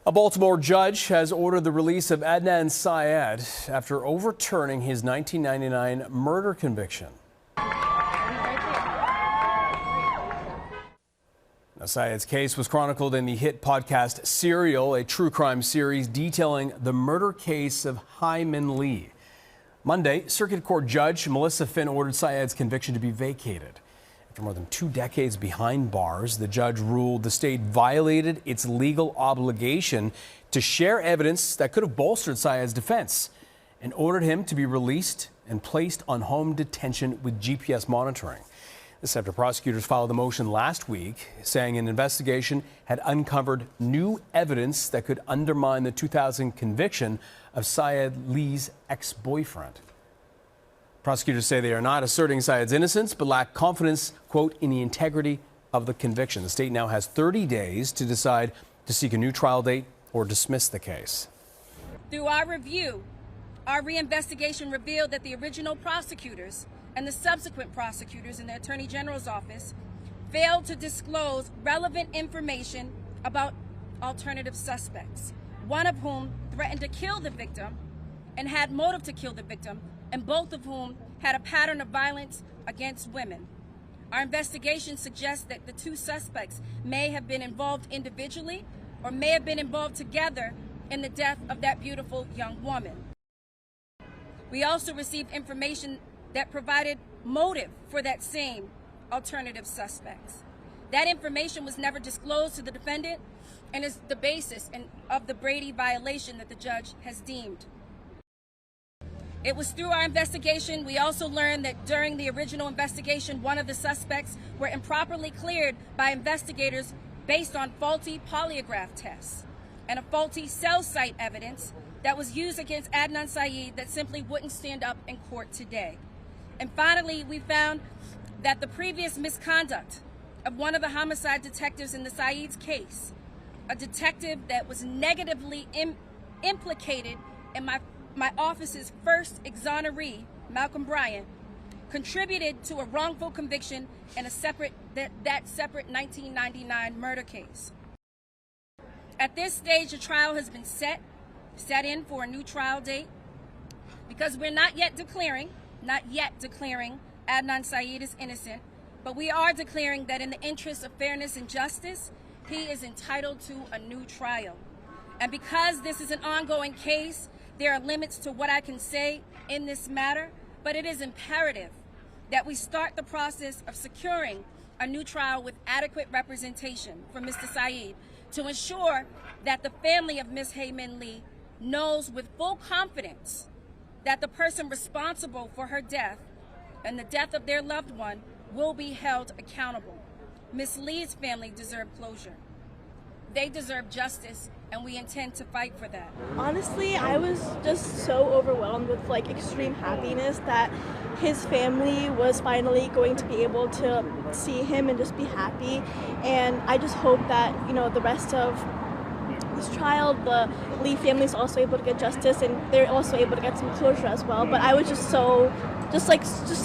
A Baltimore judge has ordered the release of Adnan Syed after overturning his 1999 murder conviction. Now, Syed's case was chronicled in the hit podcast Serial, a true crime series detailing the murder case of Hae Min Lee. Monday, Circuit Court Judge Melissa Phinn ordered Syed's conviction to be vacated. After more than 2 decades behind bars, the judge ruled the state violated its legal obligation to share evidence that could have bolstered Syed's defense and ordered him to be released and placed on home detention with GPS monitoring. This after prosecutors filed a motion last week saying an investigation had uncovered new evidence that could undermine the 2000 conviction of Syed Lee's ex-boyfriend. Prosecutors say they are not asserting Syed's innocence, but lack confidence, quote, in the integrity of the conviction. The state now has 30 days to decide to seek a new trial date or dismiss the case. Through our review, our reinvestigation revealed that the original prosecutors and the subsequent prosecutors in the Attorney General's office failed to disclose relevant information about alternative suspects, one of whom threatened to kill the victim and had motive to kill the victim, and both of whom had a pattern of violence against women. Our investigation suggests that the 2 suspects may have been involved individually or may have been involved together in the death of that beautiful young woman. We also received information that provided motive for that same alternative suspects. That information was never disclosed to the defendant and is the basis of the Brady violation that the judge has deemed. It was through our investigation we also learned that during the original investigation, one of the suspects were improperly cleared by investigators based on faulty polygraph tests and a faulty cell site evidence that was used against Adnan Syed that simply wouldn't stand up in court today. And finally, we found that the previous misconduct of one of the homicide detectives in the Syed's case, a detective that was negatively implicated in my office's first exoneree, Malcolm Bryant, contributed to a wrongful conviction in a separate 1999 murder case. At this stage, the trial has been set in for a new trial date because we're not yet declaring Adnan Syed is innocent, but we are declaring that in the interest of fairness and justice, he is entitled to a new trial. And because this is an ongoing case, there are limits to what I can say in this matter, but it is imperative that we start the process of securing a new trial with adequate representation for Mr. Syed to ensure that the family of Ms. Hae Min Lee knows with full confidence that the person responsible for her death and the death of their loved one will be held accountable. Ms. Lee's family deserve closure. They deserve justice, and we intend to fight for that. Honestly, I was just so overwhelmed with extreme happiness that his family was finally going to be able to see him and just be happy. And I just hope that, the rest of this trial, the Lee family is also able to get justice and they're also able to get some closure as well. But I was just so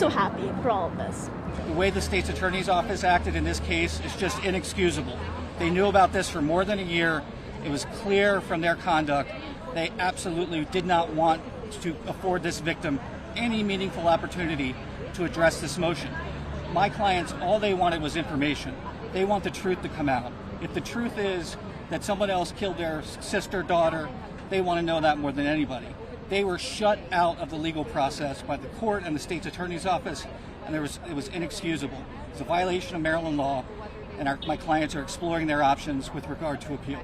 happy for all of this. The way the state's attorney's office acted in this case is just inexcusable. They knew about this for more than a year. It was clear from their conduct they absolutely did not want to afford this victim any meaningful opportunity to address this motion. My clients, all they wanted was information. They want the truth to come out. If the truth is that someone else killed their sister, daughter, they want to know that more than anybody. They were shut out of the legal process by the court and the state's attorney's office, and it was inexcusable. It's a violation of Maryland law, and my clients are exploring their options with regard to appeal.